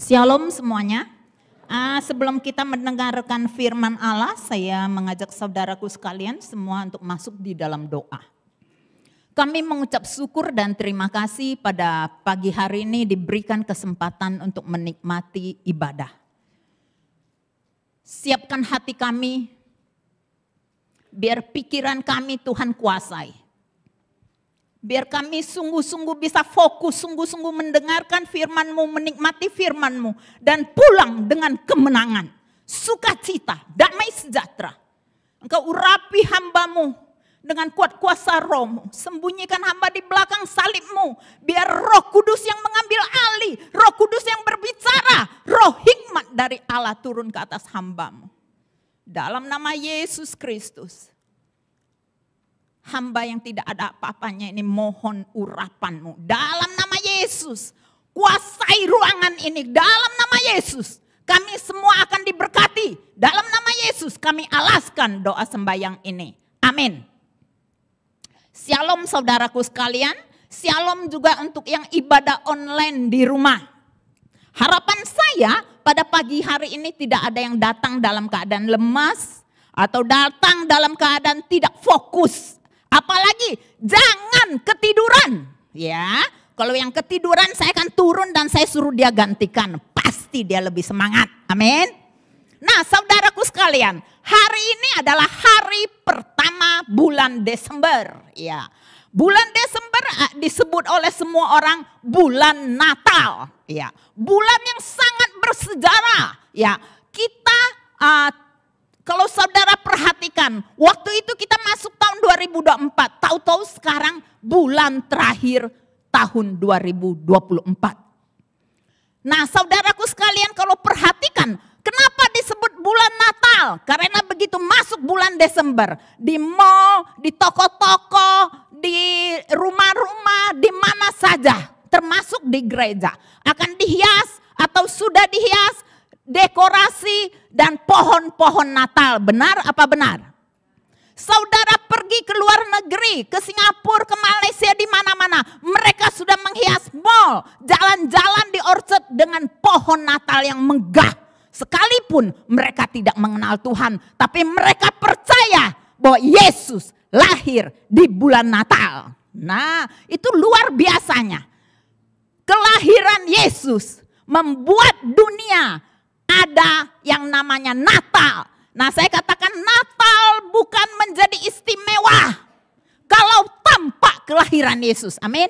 Shalom semuanya. Sebelum kita mendengarkan firman Allah, saya mengajak saudaraku sekalian semua untuk masuk di dalam doa. Kami mengucap syukur dan terima kasih pada pagi hari ini diberikan kesempatan untuk menikmati ibadah. Siapkan hati kami, biar pikiran kami Tuhan kuasai. Biar kami sungguh-sungguh bisa fokus, sungguh-sungguh mendengarkan firman-Mu, menikmati firman-Mu. Dan pulang dengan kemenangan, sukacita, damai sejahtera. Engkau urapi hamba-Mu dengan kuat kuasa Roh-Mu. Sembunyikan hamba di belakang salib-Mu. Biar Roh Kudus yang mengambil alih, Roh Kudus yang berbicara, Roh hikmat dari Allah turun ke atas hamba-Mu. Dalam nama Yesus Kristus. Hamba yang tidak ada apa-apanya ini mohon urapan-Mu. Dalam nama Yesus, kuasai ruangan ini. Dalam nama Yesus, kami semua akan diberkati. Dalam nama Yesus, kami alaskan doa sembahyang ini. Amin. Shalom saudaraku sekalian. Shalom juga untuk yang ibadah online di rumah. Harapan saya pada pagi hari ini tidak ada yang datang dalam keadaan lemas. Atau datang dalam keadaan tidak fokus. Apalagi jangan ketiduran, ya. Kalau yang ketiduran saya akan turun dan saya suruh dia gantikan. Pasti dia lebih semangat, amin. Nah saudaraku sekalian, hari ini adalah hari pertama bulan Desember. Ya. Bulan Desember disebut oleh semua orang bulan Natal. Ya. Bulan yang sangat bersejarah. Ya. Kita kalau saudara perhatikan, waktu itu kita masuk tahun 2024, tahu-tahu sekarang bulan terakhir tahun 2024. Nah saudaraku sekalian kalau perhatikan, kenapa disebut bulan Natal? Karena begitu masuk bulan Desember, di mall, di toko-toko, di rumah-rumah, di mana saja, termasuk di gereja, akan dihias atau sudah dihias, dekorasi dan pohon-pohon Natal. Benar apa benar? Saudara pergi ke luar negeri, ke Singapura, ke Malaysia, di mana-mana. Mereka sudah menghias mall, jalan-jalan di orchard dengan pohon Natal yang megah. Sekalipun mereka tidak mengenal Tuhan, tapi mereka percaya bahwa Yesus lahir di bulan Natal. Nah, itu luar biasanya. Kelahiran Yesus membuat dunia ada yang namanya Natal. Nah saya katakan Natal bukan menjadi istimewa kalau tanpa kelahiran Yesus. Amin.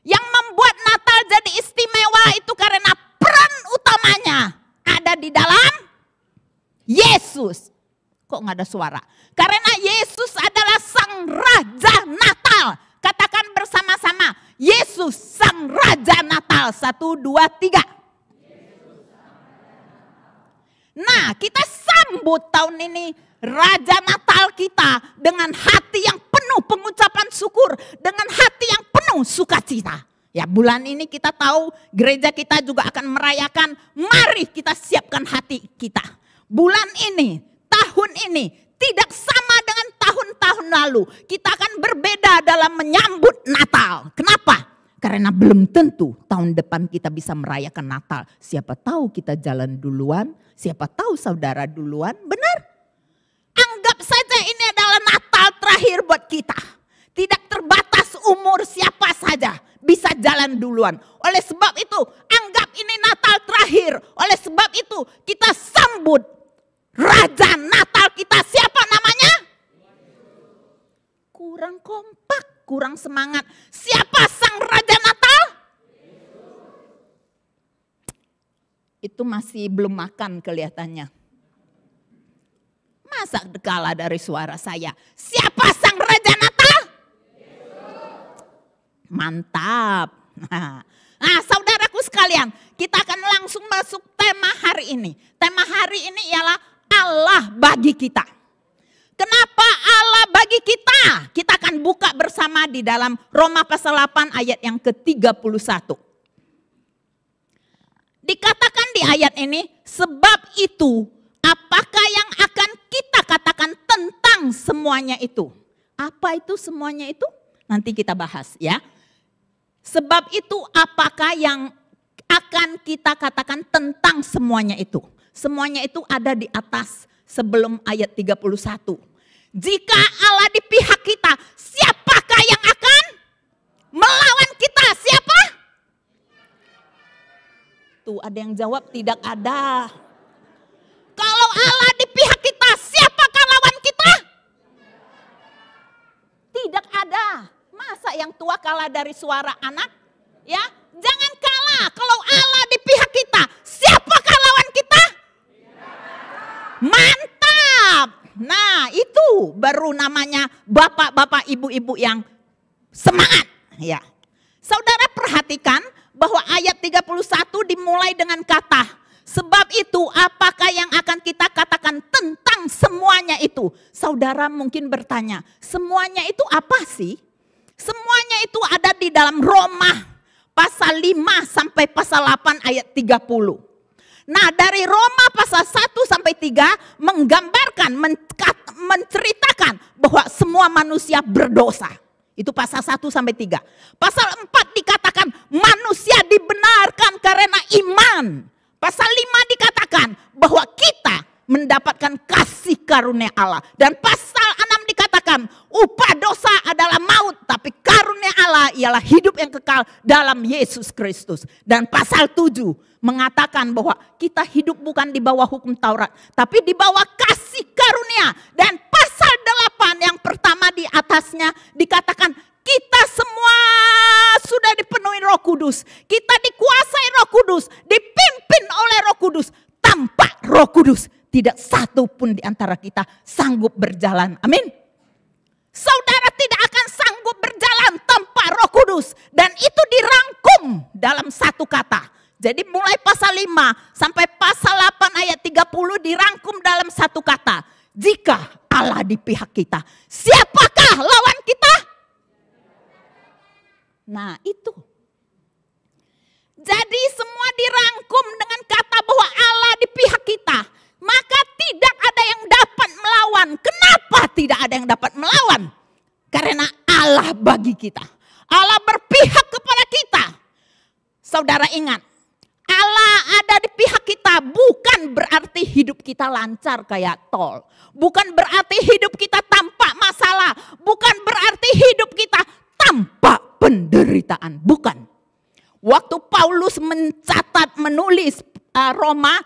Yang membuat Natal jadi istimewa itu karena peran utamanya ada di dalam Yesus. Kok nggak ada suara? Karena Yesus adalah Sang Raja Natal. Katakan bersama-sama, Yesus Sang Raja Natal. 1, 2, 3. Nah kita sambut tahun ini Raja Natal kita dengan hati yang penuh pengucapan syukur. Dengan hati yang penuh sukacita. Ya bulan ini kita tahu gereja kita juga akan merayakan. Mari kita siapkan hati kita. Bulan ini, tahun ini tidak sama dengan tahun-tahun lalu. Kita akan berbeda dalam menyambut Natal. Kenapa? Karena belum tentu tahun depan kita bisa merayakan Natal. Siapa tahu kita jalan duluan, siapa tahu saudara duluan, benar? Anggap saja ini adalah Natal terakhir buat kita. Tidak terbatas umur siapa saja bisa jalan duluan. Oleh sebab itu anggap ini Natal terakhir. Oleh sebab itu kita sambut Raja Natal kita. Siapa namanya? Kurang kompak, kurang semangat. Siapa Sang Raja Natal? Itu masih belum makan kelihatannya. Masa kalah dari suara saya? Siapa Sang Raja Natal? Mantap. Nah, saudaraku sekalian, kita akan langsung masuk tema hari ini. Tema hari ini ialah Allah bagi kita. Kenapa Allah bagi kita? Kita akan buka bersama di dalam Roma pasal 8 ayat yang ke-31. Dikatakan di ayat ini, sebab itu apakah yang akan kita katakan tentang semuanya itu? Apa itu semuanya itu? Nanti kita bahas ya. Sebab itu apakah yang akan akan kita katakan tentang semuanya itu? Semuanya itu ada di atas sebelum ayat 31. Jika Allah di pihak kita, siapakah yang akan melawan kita? Siapa? Tuh ada yang jawab tidak ada. Kalau Allah di pihak kita, siapakah lawan kita? Tidak ada. Masa yang tua kalah dari suara anak? Ya, jangan kalah. Kalau Allah di pihak kita, siapakah lawan kita? Mantap. Nah, itu baru namanya bapak-bapak, ibu-ibu yang semangat. Ya. Saudara perhatikan bahwa ayat 31 dimulai dengan kata, sebab itu apakah yang akan kita katakan tentang semuanya itu? Saudara mungkin bertanya, semuanya itu apa sih? Semuanya itu ada di dalam Roma pasal 5 sampai pasal 8 ayat 30. Nah dari Roma pasal 1 sampai 3 menggambarkan, menceritakan bahwa semua manusia berdosa. Itu pasal 1 sampai 3. Pasal 4 dikatakan manusia dibenarkan karena iman. Pasal 5 dikatakan bahwa kita mendapatkan kasih karunia Allah. Dan pasal 6 dikatakan upah dosa adalah maut, tapi karunia Allah ialah hidup yang kekal dalam Yesus Kristus. Dan pasal 7 mengatakan bahwa kita hidup bukan di bawah hukum Taurat, tapi di bawah kasih karunia. Dan pasal 8 yang pertama di atasnya dikatakan kita semua sudah dipenuhi Roh Kudus. Kita dikuasai Roh Kudus, dipimpin oleh Roh Kudus. Tanpa Roh Kudus tidak satu pun di antara kita sanggup berjalan. Amin. Saudara tidak akan sanggup berjalan tanpa Roh Kudus. Dan itu dirangkum dalam satu kata. Jadi mulai pasal 5 sampai pasal 8 ayat 30 dirangkum dalam satu kata. Jika Allah di pihak kita, siapakah lawan kita? Nah itu. Jadi semua dirangkum dengan kata bahwa Allah di pihak kita. Maka tidak ada yang dapat melawan. Kenapa tidak ada yang dapat melawan? Karena Allah bagi kita. Allah berpihak kepada kita. Saudara ingat, Allah ada di pihak kita bukan berarti hidup kita lancar kayak tol. Bukan berarti hidup kita tanpa masalah. Bukan berarti hidup kita tanpa penderitaan. Bukan. Waktu Paulus menulis Roma,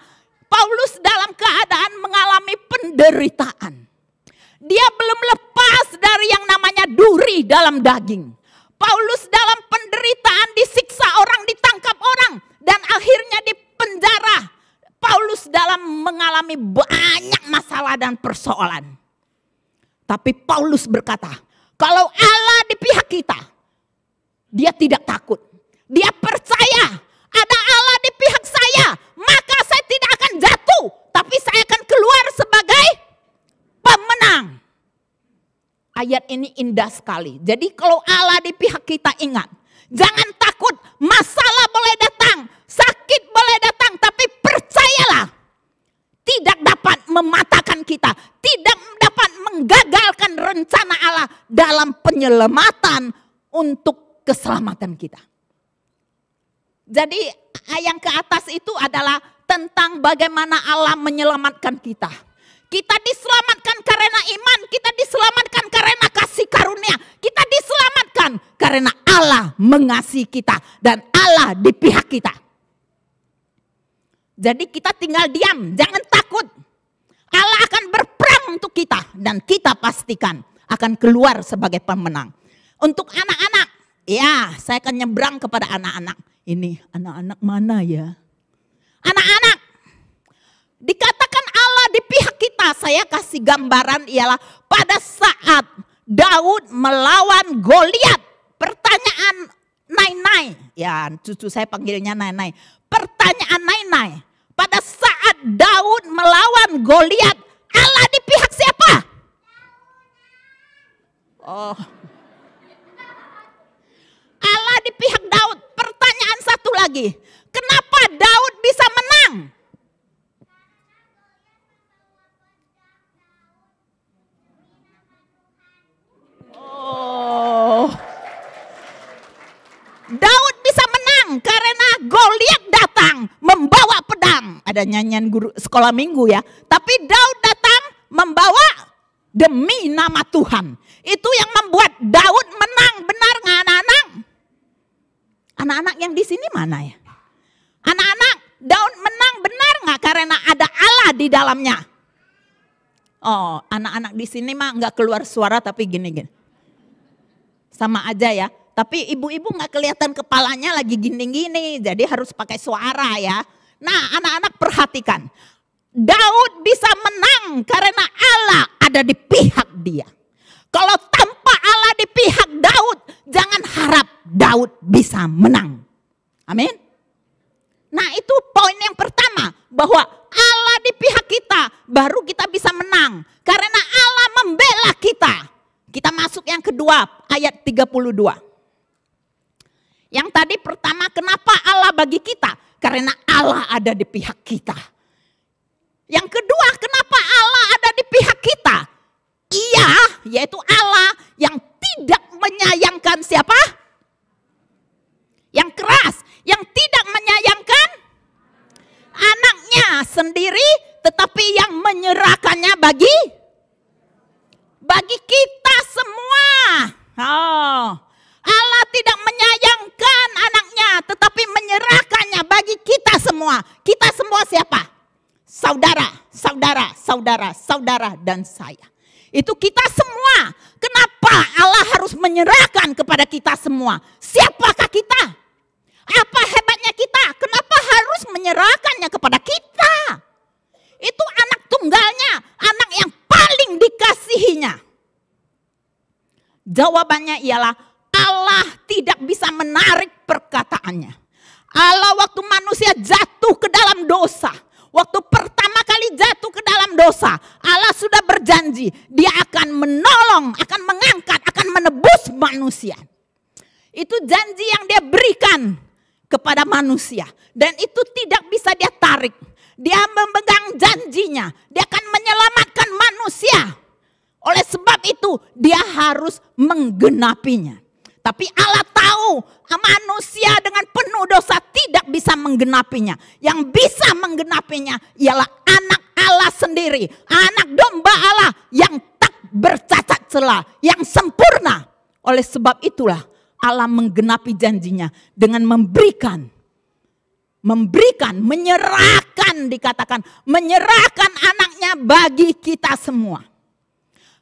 Paulus dalam keadaan mengalami penderitaan. Dia belum lepas dari yang namanya duri dalam daging. Paulus dalam penderitaan, disiksa orang, ditangkap orang. Dan akhirnya di penjara. Paulus dalam mengalami banyak masalah dan persoalan. Tapi Paulus berkata, kalau Allah di pihak kita, dia tidak takut. Dia percaya ada Allah di pihak saya, maka saya tidak akan jatuh, tapi saya akan keluar sebagai pemenang. Ayat ini indah sekali. Jadi kalau Allah di pihak kita, ingat, jangan takut, masalah boleh datang, sakit boleh datang, tapi percayalah, tidak dapat mematahkan kita, tidak dapat menggagalkan rencana Allah dalam penyelamatan untuk keselamatan kita. Jadi yang ke atas itu adalah tentang bagaimana Allah menyelamatkan kita. Kita diselamatkan karena iman, kita diselamatkan karena kasih karunia. Kita diselamatkan karena Allah mengasihi kita dan Allah di pihak kita. Jadi kita tinggal diam, jangan takut. Allah akan berperang untuk kita dan kita pastikan akan keluar sebagai pemenang. Untuk anak-anak, ya saya akan nyebrang kepada anak-anak. Ini anak-anak mana ya? Anak-anak, dikatakan Allah di pihak kita. Saya kasih gambaran ialah pada saat Daud melawan Goliat. Pertanyaan Nainai, ya cucu saya panggilnya Nainai. Pertanyaan Nainai, pada saat Daud melawan Goliat, Allah di pihak siapa? Oh, Allah di pihak Daud. Pertanyaan satu lagi, kenapa Daud bisa menang? Daud bisa menang karena Goliat datang. ada nyanyian guru sekolah minggu ya. Tapi Daud datang membawa demi nama Tuhan. Itu yang membuat Daud menang, benar nggak anak-anak? Anak-anak yang di sini mana ya? Anak-anak, Daud menang benar nggak karena ada Allah di dalamnya? Oh, anak-anak di sini mah nggak keluar suara tapi gini-gini. Sama aja ya. Tapi ibu-ibu nggak kelihatan kepalanya lagi gini-gini, jadi harus pakai suara ya. Nah, anak-anak perhatikan. Daud bisa menang karena Allah ada di pihak dia. Kalau tanpa Allah di pihak Daud, jangan harap Daud bisa menang. Amin. Nah, itu poin yang pertama, bahwa Allah di pihak kita, baru kita bisa menang. Karena Allah membela kita. Kita masuk yang kedua, ayat 32. Yang tadi pertama, kenapa Allah bagi kita? Karena Allah ada di pihak kita. Yang kedua, kenapa Allah ada di pihak kita? Ia, yaitu Allah yang tidak menyayangkan siapa? Yang keras, yang tidak menyayangkan anaknya sendiri, tetapi yang menyerahkannya bagi kita semua. Oh, Allah tidak menyayangkan anaknya, tetapi menyerahkannya bagi kita semua. Kita semua siapa? Saudara, saudara, saudara, saudara dan saya. Itu kita semua. Kenapa Allah harus menyerahkan kepada kita semua? Siapakah kita? Apa hebatnya kita? Kenapa harus menyerahkannya kepada kita? Itu anak tunggalnya, anak yang paling dikasihinya. Jawabannya ialah Allah tidak bisa menarik perkataannya. Allah waktu manusia jatuh ke dalam dosa, waktu pertama kali jatuh ke dalam dosa, Allah sudah berjanji dia akan menolong, akan mengangkat, akan menebus manusia. Itu janji yang dia berikan kepada manusia. Dan itu tidak bisa dia tarik. Dia memegang janjinya, dia akan menyelamatkan manusia. Oleh sebab itu dia harus menggenapinya. Tapi Allah tahu manusia dengan penuh dosa tidak bisa menggenapinya. Yang bisa menggenapinya ialah anak Allah sendiri. Anak domba Allah yang tak bercacat celah, yang sempurna. Oleh sebab itulah Allah menggenapi janjinya dengan menyerahkan, dikatakan menyerahkan anaknya bagi kita semua.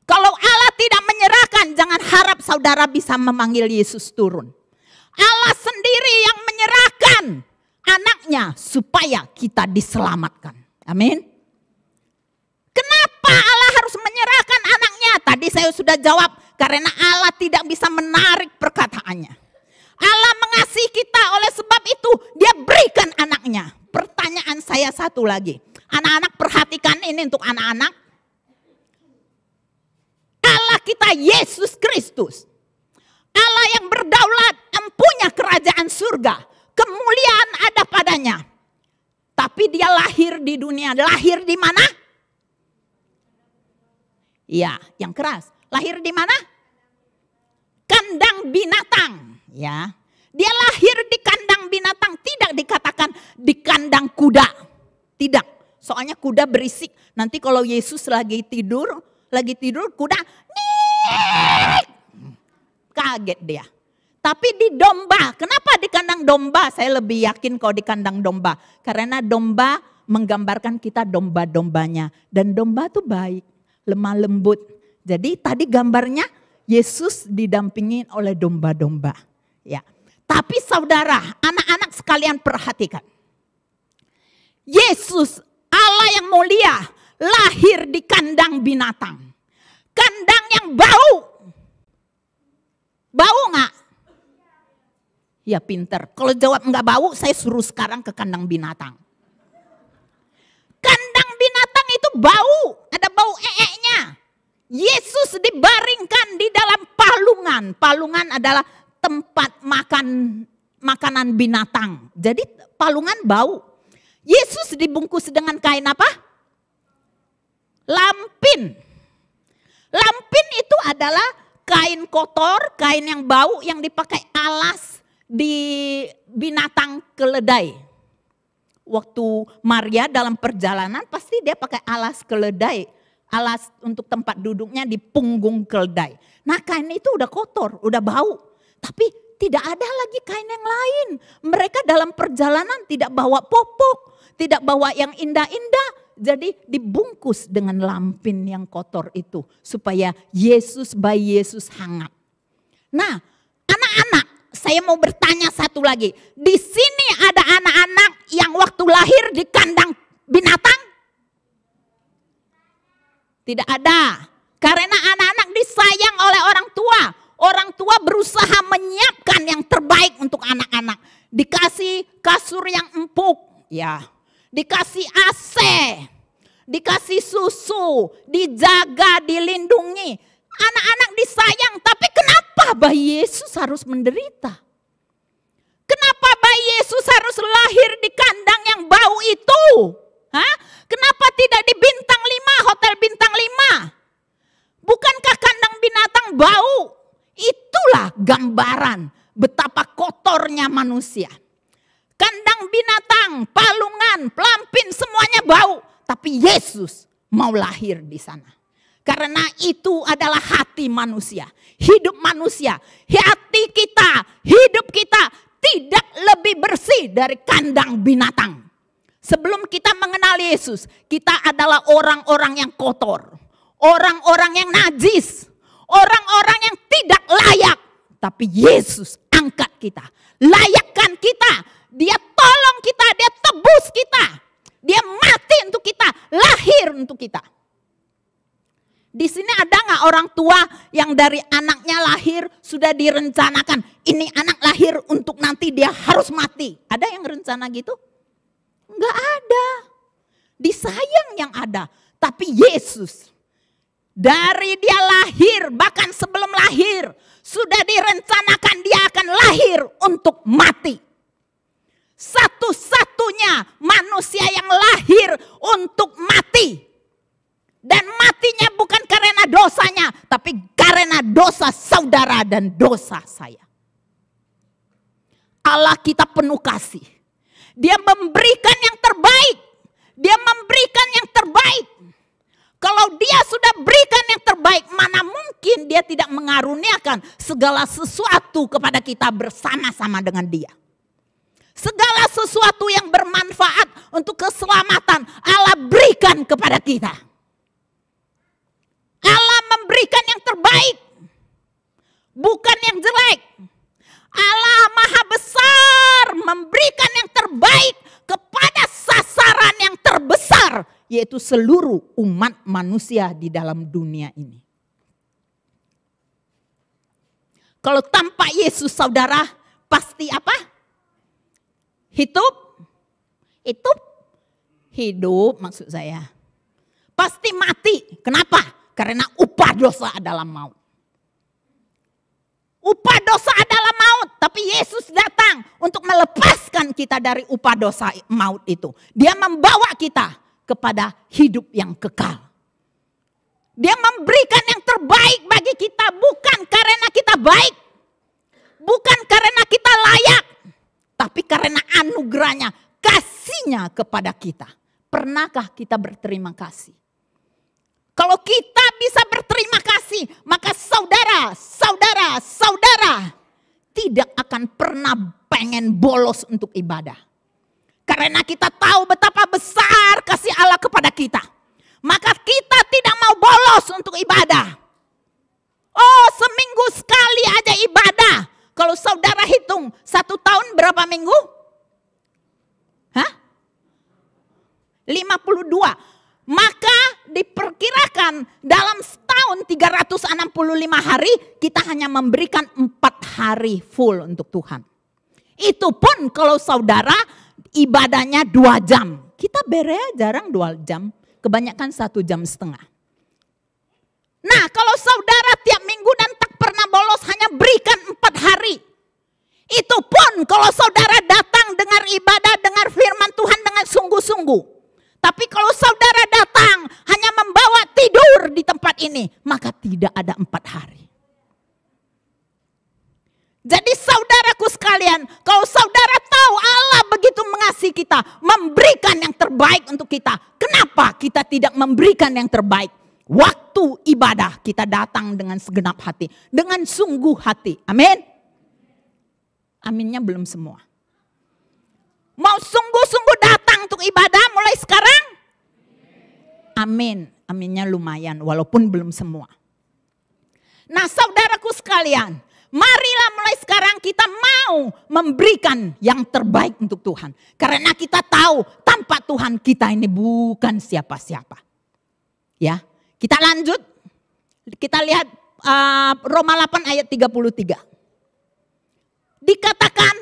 Kalau Allah tidak menyerahkan, jangan harap saudara bisa memanggil Yesus turun. Allah sendiri yang menyerahkan anaknya supaya kita diselamatkan. Amin. Kenapa Allah harus menyerahkan anaknya? Tadi saya sudah jawab, karena Allah tidak bisa menarik perkataannya. Allah mengasihi kita, oleh sebab itu dia berikan anaknya. Pertanyaan saya satu lagi. Anak-anak perhatikan ini untuk anak-anak. Allah kita Yesus Kristus, Allah yang berdaulat, empunya kerajaan surga, kemuliaan ada padanya. Tapi dia lahir di dunia, lahir di mana? Ya, yang keras. Lahir di mana? Kandang binatang, ya. Dia lahir di kandang binatang, tidak dikatakan di kandang kuda. Tidak, soalnya kuda berisik. Nanti kalau Yesus lagi tidur kuda nih, kaget dia. Tapi di domba, kenapa di kandang domba? Saya lebih yakin kalau di kandang domba. Karena domba menggambarkan kita domba-dombanya. Dan domba tuh baik, lemah lembut. Jadi tadi gambarnya Yesus didampingi oleh domba-domba. Ya. Tapi saudara, anak-anak sekalian perhatikan. Yesus, Allah yang mulia, lahir di kandang binatang. Kandang yang bau. Bau gak? Ya pinter. Kalau jawab enggak bau, saya suruh sekarang ke kandang binatang. Kandang binatang itu bau. Ada bau ee-nya. Yesus dibaringkan di dalam palungan. Palungan adalah tempat makanan binatang. Jadi palungan bau. Yesus dibungkus dengan kain apa? Lampin. Lampin itu adalah kain kotor, kain yang bau yang dipakai alas di binatang keledai. waktu Maria dalam perjalanan pasti dia pakai alas keledai. Alas untuk tempat duduknya di punggung keledai. Nah kain itu udah kotor, udah bau. Tapi tidak ada lagi kain yang lain. Mereka dalam perjalanan tidak bawa popok, tidak bawa yang indah-indah. Jadi dibungkus dengan lampin yang kotor itu. Supaya bayi Yesus hangat. Nah anak-anak, saya mau bertanya satu lagi. Di sini ada anak-anak yang waktu lahir di kandang binatang? Tidak ada. Karena anak-anak disayang oleh orang tua. Orang tua berusaha menyiapkan yang terbaik untuk anak-anak. Dikasih kasur yang empuk, ya. Dikasih AC, dikasih susu, dijaga, dilindungi. Anak-anak disayang, tapi kenapa bayi Yesus harus menderita? Kenapa bayi Yesus harus lahir di kandang yang bau itu? Hah? Kenapa tidak di bintang 5, hotel bintang 5? Bukankah kandang binatang bau? Itulah gambaran betapa kotornya manusia. Kandang binatang, palungan, pelampin semuanya bau. Tapi Yesus mau lahir di sana. Karena itu adalah hati manusia. Hidup manusia, hati kita, hidup kita tidak lebih bersih dari kandang binatang. Sebelum kita mengenal Yesus, kita adalah orang-orang yang kotor. Orang-orang yang najis. Orang-orang yang tidak layak. Tapi Yesus angkat kita. Layakkan kita. Dia tolong kita, dia tebus kita. Dia mati untuk kita, lahir untuk kita. Di sini ada nggak orang tua yang dari anaknya lahir sudah direncanakan. Ini anak lahir untuk nanti dia harus mati. Ada yang rencana gitu? Enggak ada. Disayang yang ada. Tapi Yesus dari dia lahir, bahkan sebelum lahir sudah direncanakan dia akan lahir untuk mati. Satu-satunya manusia yang lahir untuk mati. Dan matinya bukan karena dosanya, tapi karena dosa saudara dan dosa saya. Allah kita penuh kasih. Dia memberikan yang terbaik. Dia memberikan yang terbaik. Kalau dia sudah berikan yang terbaik, mana mungkin dia tidak mengaruniakan segala sesuatu kepada kita bersama-sama dengan dia. Segala sesuatu yang bermanfaat untuk keselamatan Allah berikan kepada kita. Allah memberikan yang terbaik, bukan yang jelek. Allah Maha Besar memberikan yang terbaik kepada sasaran yang terbesar, yaitu seluruh umat manusia di dalam dunia ini. Kalau tanpa Yesus saudara, pasti apa? Hidup maksud saya. Pasti mati. Kenapa? Karena upah dosa adalah maut. Upah dosa adalah maut. Tapi Yesus datang untuk melepaskan kita dari upah dosa maut itu. Dia membawa kita kepada hidup yang kekal. Dia memberikan yang terbaik bagi kita. Bukan karena kita baik. Bukan karena kita layak. Tapi karena anugerahnya, kasihnya kepada kita. Pernahkah kita berterima kasih? Kalau kita bisa berterima kasih, maka saudara tidak akan pernah pengen bolos untuk ibadah. Karena kita tahu betapa besar kasih Allah kepada kita. Maka kita tidak mau bolos untuk ibadah. Oh, seminggu sekali aja ibadah. Kalau saudara hitung 1 tahun berapa minggu? Hah? 52. Maka diperkirakan dalam setahun 365 hari kita hanya memberikan 4 hari full untuk Tuhan. Itu pun kalau saudara ibadahnya 2 jam. Kita berea jarang 2 jam, kebanyakan 1,5 jam. Nah kalau saudara tiap minggu dan tak pernah bolos hanya berikan 4 hari. Itu pun kalau saudara datang dengar ibadah, dengar firman Tuhan dengan sungguh-sungguh. Tapi kalau saudara datang hanya membawa tidur di tempat ini, maka tidak ada 4 hari. Jadi saudaraku sekalian, kalau saudara tahu Allah begitu mengasihi mengasihi kita, memberikan yang terbaik untuk kita. Kenapa kita tidak memberikan yang terbaik? Waktu ibadah kita datang dengan segenap hati, dengan sungguh hati. Amin. Aminnya belum semua. Mau sungguh-sungguh datang untuk ibadah mulai sekarang? Amin. Aminnya lumayan walaupun belum semua. Nah, saudaraku sekalian, marilah mulai sekarang kita mau memberikan yang terbaik untuk Tuhan. Karena kita tahu tanpa Tuhan kita ini bukan siapa-siapa. Ya, kita lanjut. Kita lihat Roma 8 ayat 33. Dikatakan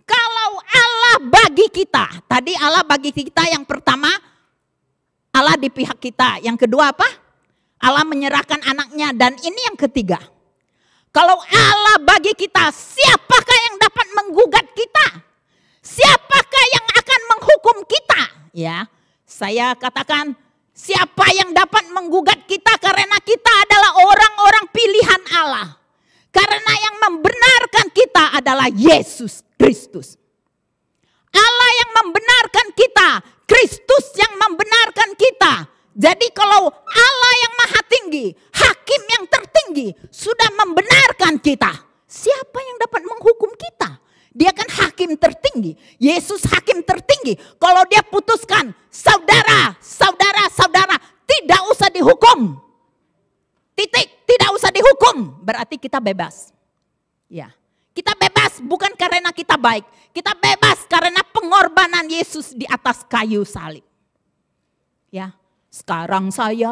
kalau Allah bagi kita. Tadi Allah bagi kita yang pertama, Allah di pihak kita. Yang kedua apa? Allah menyerahkan anaknya, dan ini yang ketiga. Kalau Allah bagi kita, siapakah yang dapat menggugat kita? Siapakah yang akan menghukum kita? Ya, saya katakan siapa yang dapat menggugat kita, karena kita adalah orang-orang pilihan Allah. Karena yang membenarkan kita adalah Yesus Kristus. Allah yang membenarkan kita, Kristus yang membenarkan kita. Jadi kalau Allah yang maha tinggi, hakim yang tertinggi sudah membenarkan kita, siapa yang dapat menghukum kita? Dia kan hakim tertinggi. Yesus hakim tertinggi. Kalau dia putuskan, saudara tidak usah dihukum. Titik, tidak usah dihukum. Berarti kita bebas. Ya, kita bebas bukan karena kita baik. Kita bebas karena pengorbanan Yesus di atas kayu salib. Ya. Sekarang saya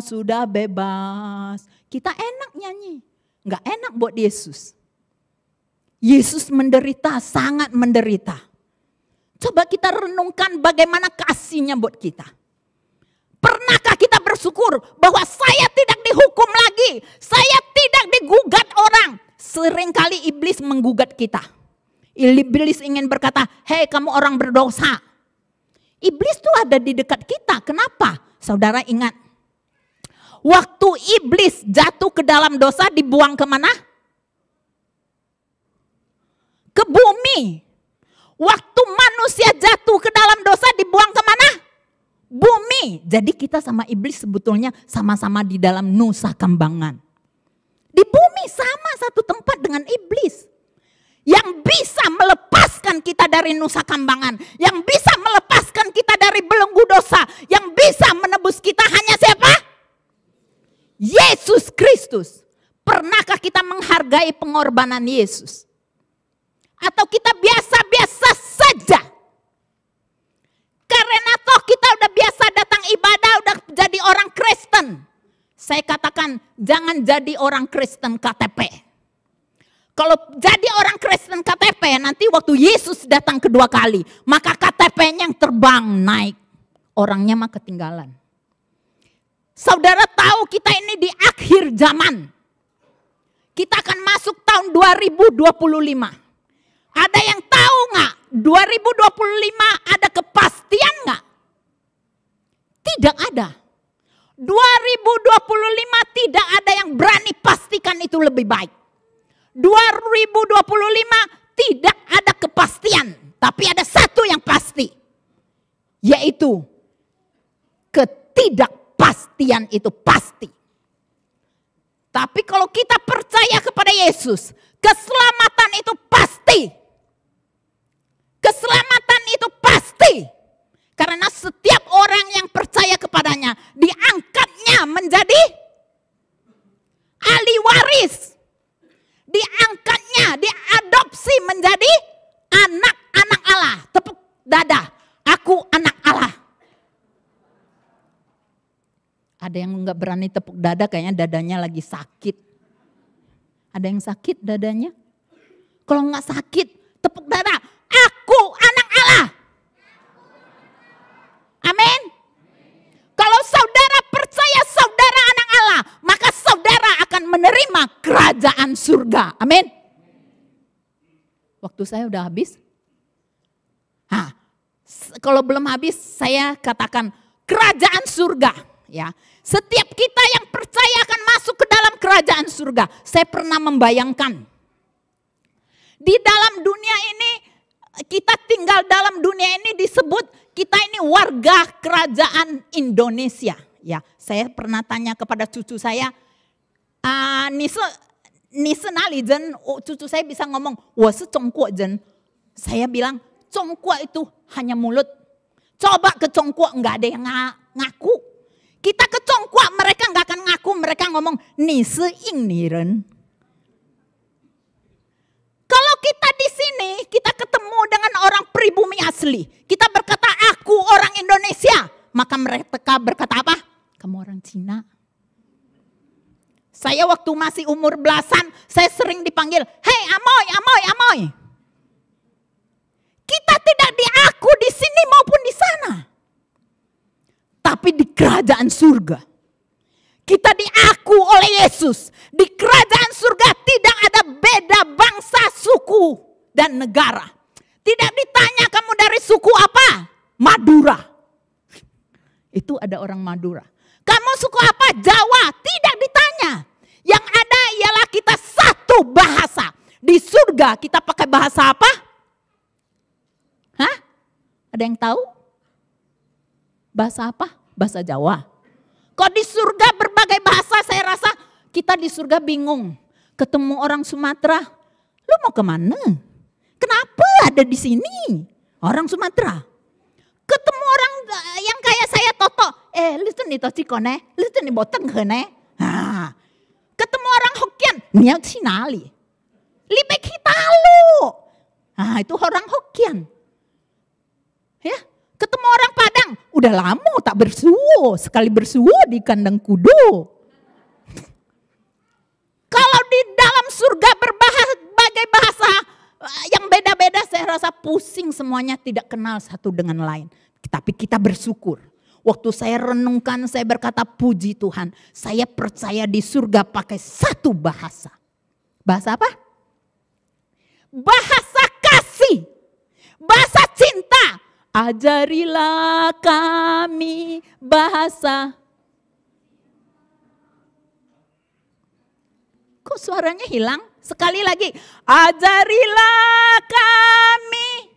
sudah bebas. Kita enak nyanyi. Enggak enak buat Yesus. Yesus menderita, sangat menderita. Coba kita renungkan bagaimana kasihnya buat kita. Pernahkah kita bersyukur bahwa saya tidak dihukum lagi. Saya tidak digugat orang. Seringkali iblis menggugat kita. Iblis ingin berkata, hei kamu orang berdosa. Iblis tuh ada di dekat kita. Kenapa? Saudara ingat. Waktu iblis jatuh ke dalam dosa dibuang kemana? Ke bumi. Waktu manusia jatuh ke dalam dosa dibuang kemana? Bumi. Jadi kita sama iblis sebetulnya sama-sama di dalam Nusa Kambangan. Di bumi sama satu tempat dengan iblis. Yang bisa melepaskan kita dari Nusa Kambangan. Yang bisa melepaskan kita dari belenggu dosa. Yang bisa menebus kita hanya siapa? Yesus Kristus. Pernahkah kita menghargai pengorbanan Yesus? Atau kita biasa-biasa saja? Karena toh kita udah biasa datang ibadah, udah jadi orang Kristen. Saya katakan jangan jadi orang Kristen KTP. Kalau jadi orang Kristen KTP, nanti waktu Yesus datang kedua kali, maka KTP-nya yang terbang naik. Orangnya mah ketinggalan. Saudara tahu kita ini di akhir zaman. Kita akan masuk tahun 2025. Ada yang tahu nggak? 2025 ada kepastian nggak? Tidak ada. 2025 tidak ada yang berani pastikan itu lebih baik. 2025 tidak ada kepastian, tapi ada satu yang pasti, yaitu ketidakpastian itu pasti. Tapi kalau kita percaya kepada Yesus, keselamatan itu pasti. Keselamatan itu pasti. Karena setiap orang yang percaya kepadanya, diangkatnya menjadi ahli waris. Diangkatnya, diadopsi menjadi anak-anak Allah. Tepuk dada, aku anak Allah. Ada yang nggak berani tepuk dada, kayaknya dadanya lagi sakit. Ada yang sakit dadanya? Kalau nggak sakit, tepuk dada, aku anak Allah. Amin. Kalau saudara percaya saudara anak Allah, maka saudara akan menerima kerajaan surga. Amin. Waktu saya udah habis. Kalau belum habis, saya katakan kerajaan surga. Ya, setiap kita yang percaya akan masuk ke dalam kerajaan surga. Saya pernah membayangkan di dalam dunia ini kita tinggal dalam dunia ini disebut kita ini warga kerajaan Indonesia. Ya, saya pernah tanya kepada cucu saya, Nise nalijen, cucu saya bisa ngomong, wase Congkuojen. Saya bilang, Congkuo itu hanya mulut. Coba ke Congkuo nggak ada yang ngaku. Kita ke Congkuo mereka nggak akan ngaku, mereka ngomong Nise Ingniren. Kalau kita di sini, kita ketemu dengan orang pribumi asli. Kita berkata, aku orang Indonesia. Maka mereka berkata apa? Kamu orang Cina. Saya waktu masih umur belasan, saya sering dipanggil, hei Amoy, Amoy, Amoy. Kita tidak diaku di sini maupun di sana. Tapi di kerajaan surga. Kita diaku oleh Yesus. Di kerajaan surga tidak ada beda bangsa, suku, dan negara. Tidak ditanya kamu dari suku apa? Madura. Itu ada orang Madura. Kamu suku apa? Jawa. Tidak ditanya. Yang ada ialah kita satu bahasa. Di surga kita pakai bahasa apa? Hah? Ada yang tahu? Bahasa apa? Bahasa Jawa. Kok di surga berbagai bahasa, saya rasa kita di surga bingung. Ketemu orang Sumatera, lu mau kemana? Kenapa ada di sini? Orang Sumatera. Ketemu orang yang kayak saya Toto, lu tuh nih Toci kone, lu tuh nih boteng kene. Nah, ketemu orang Hokkien, niat sinali. Libek hitalu. Nah, itu orang Hokkien. Ya. Ketemu orang Padang, udah lama tak bersuo, sekali bersuo di kandang kudu. Kalau di dalam surga berbagai bahasa yang beda-beda, saya rasa pusing semuanya, tidak kenal satu dengan lain. Tapi kita bersyukur. Waktu saya renungkan, saya berkata puji Tuhan, saya percaya di surga pakai satu bahasa. Bahasa apa? Bahasa kasih, bahasa cinta. Ajarilah kami bahasa. Kok suaranya hilang? Sekali lagi. Ajarilah kami.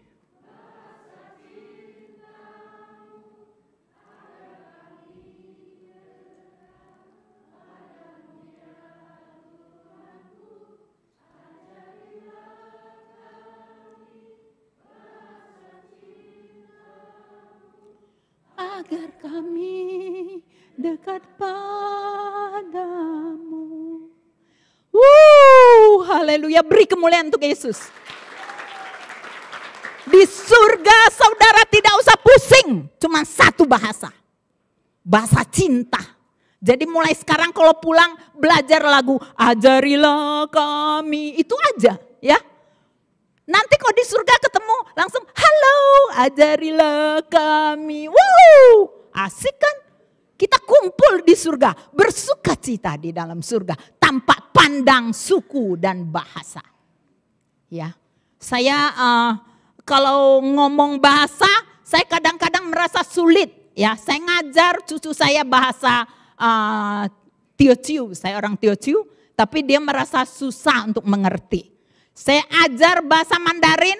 Agar kami dekat padamu. Haleluya, beri kemuliaan untuk Yesus. Di surga saudara tidak usah pusing, cuma satu bahasa. Bahasa cinta. Jadi mulai sekarang kalau pulang belajar lagu Ajarilah kami, itu aja ya. Nanti kalau di surga ketemu langsung halo ajarilah kami. Asik kan? Kita kumpul di surga, bersuka cita di dalam surga tanpa pandang suku dan bahasa. Ya, saya kalau ngomong bahasa, saya kadang-kadang merasa sulit. Ya, saya ngajar cucu saya bahasa Teochew, saya orang Teochew, tapi dia merasa susah untuk mengerti. Saya ajar bahasa Mandarin,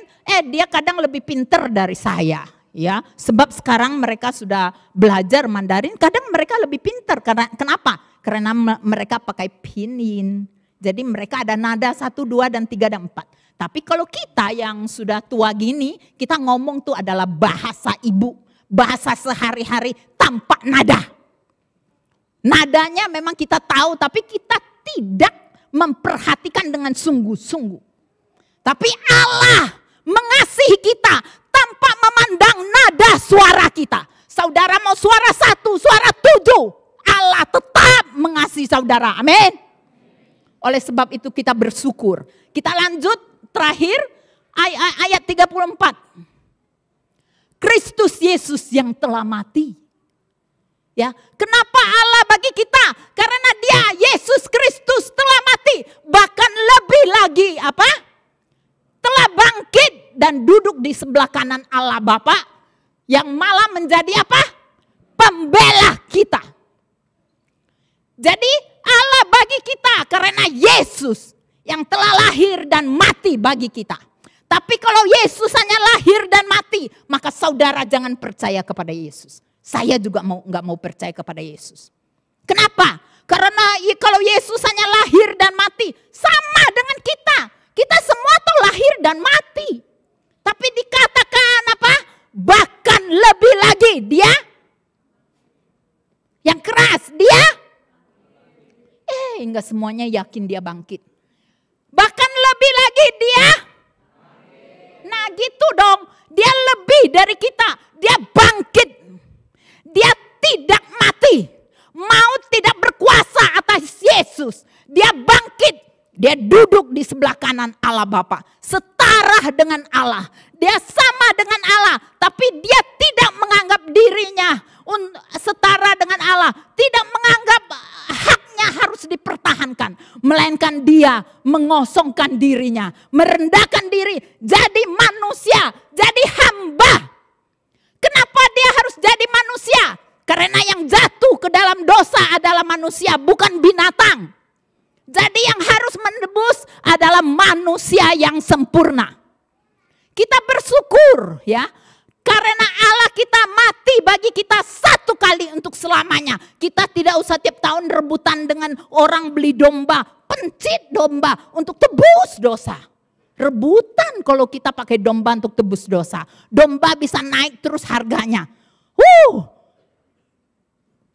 dia kadang lebih pinter dari saya. Ya, sebab sekarang mereka sudah belajar Mandarin, kadang mereka lebih pinter. Kenapa? Karena mereka pakai pinyin. Jadi mereka ada nada 1, 2, dan 3, dan 4. Tapi kalau kita yang sudah tua gini, kita ngomong tuh adalah bahasa ibu. Bahasa sehari-hari tanpa nada. Nadanya memang kita tahu, tapi kita tidak memperhatikan dengan sungguh-sungguh. Tapi Allah mengasihi kita tanpa memandang nada suara kita. Saudara mau suara 1, suara 7. Allah tetap mengasihi saudara. Amin. Oleh sebab itu kita bersyukur. Kita lanjut terakhir ayat 34. Kristus Yesus yang telah mati. Ya, kenapa Allah bagi kita? Karena dia Yesus Kristus telah mati. Bahkan lebih lagi apa? Telah bangkit dan duduk di sebelah kanan Allah Bapa yang malah menjadi apa? Pembela kita. Jadi Allah bagi kita karena Yesus yang telah lahir dan mati bagi kita. Tapi kalau Yesus hanya lahir dan mati, maka saudara jangan percaya kepada Yesus. Saya juga nggak mau percaya kepada Yesus. Kenapa? Karena kalau Yesus hanya lahir dan mati, sama dengan kita. Kita semua tuh lahir dan mati. Tapi dikatakan apa? Bahkan lebih lagi dia yang keras, dia enggak semuanya yakin dia bangkit. Bahkan lebih lagi dia, nah gitu dong, dia lebih dari kita, dia bangkit, dia tidak mati, maut tidak berkuasa atas Yesus, dia bangkit, dia duduk di sebelah kanan Allah Bapa, setara dengan Allah, dia sama dengan Allah, tapi dia tidak menganggap dirinya setara dengan Allah, tidak menganggap haknya harus dipertahankan, melainkan dia mengosongkan dirinya, merendahkan diri, jadi manusia, jadi hamba. Kenapa dia harus jadi manusia? Karena yang jatuh ke dalam dosa adalah manusia, bukan binatang. Jadi yang harus menebus adalah manusia yang sempurna. Kita bersyukur ya. Karena Allah kita mati bagi kita satu kali untuk selamanya. Kita tidak usah tiap tahun rebutan dengan orang beli domba, pencit domba untuk tebus dosa. Rebutan kalau kita pakai domba untuk tebus dosa. Domba bisa naik terus harganya.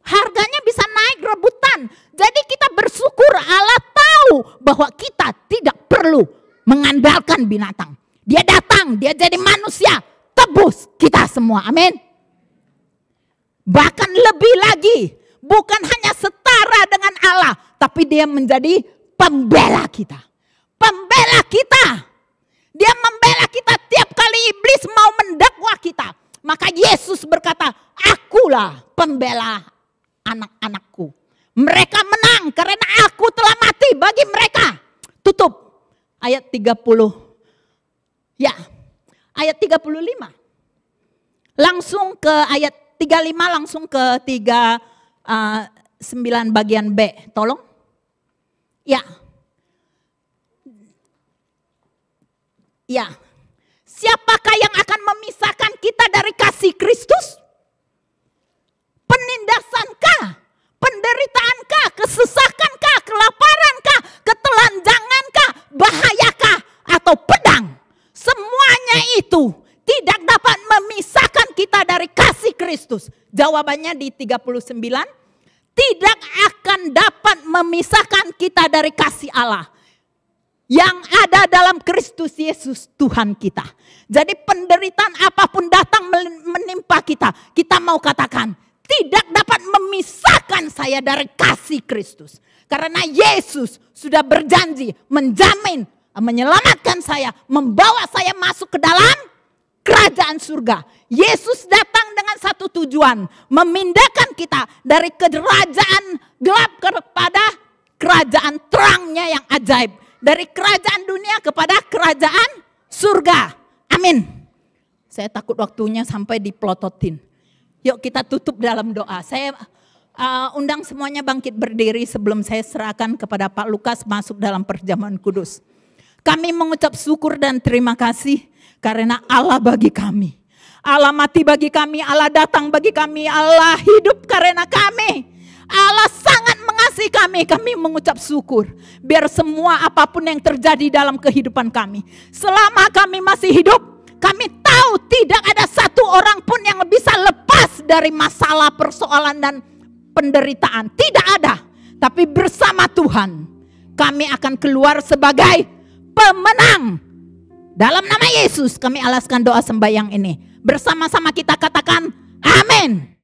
Harganya bisa naik rebutan. Jadi kita bersyukur Allah tahu bahwa kita tidak perlu mengandalkan binatang. Dia datang, dia jadi manusia. Tebus kita semua, amin. Bahkan lebih lagi, bukan hanya setara dengan Allah, tapi dia menjadi pembela kita. Pembela kita. Dia membela kita tiap kali iblis mau mendakwa kita. Maka Yesus berkata, akulah pembela anak-anakku. Mereka menang karena aku telah mati bagi mereka. Tutup ayat 30. Ya. Ayat 35. Langsung ke ayat 35, langsung ke 39 bagian B. Tolong. Ya. Ya. Siapakah yang akan memisahkan kita dari kasih Kristus? Penindasankah? Penderitaankah? Kesesakankah? Kelaparankah? Ketelanjangankah? Bahayakah? Atau pedang? Semuanya itu tidak dapat memisahkan kita dari kasih Kristus. Jawabannya di 39, tidak akan dapat memisahkan kita dari kasih Allah yang ada dalam Kristus Yesus Tuhan kita. Jadi penderitaan apapun datang menimpa kita, kita mau katakan tidak dapat memisahkan saya dari kasih Kristus. Karena Yesus sudah berjanji menjamin, menyelamatkan saya, membawa saya masuk ke dalam kerajaan surga. Yesus datang dengan satu tujuan, memindahkan kita dari kerajaan gelap kepada kerajaan terangnya yang ajaib. Dari kerajaan dunia kepada kerajaan surga. Amin. Saya takut waktunya sampai diplototin. Yuk kita tutup dalam doa. Saya undang semuanya bangkit berdiri sebelum saya serahkan kepada Pak Lukas masuk dalam perjamuan kudus. Kami mengucap syukur dan terima kasih karena Allah bagi kami. Allah mati bagi kami, Allah datang bagi kami, Allah hidup karena kami. Allah sangat mengasihi kami, kami mengucap syukur. Biar semua apapun yang terjadi dalam kehidupan kami, selama kami masih hidup, kami tahu tidak ada satu orang pun yang bisa lepas dari masalah, persoalan dan penderitaan. Tidak ada. Tapi bersama Tuhan, kami akan keluar sebagai pemenang. Dalam nama Yesus kami alaskan doa sembahyang ini. Bersama-sama kita katakan amin.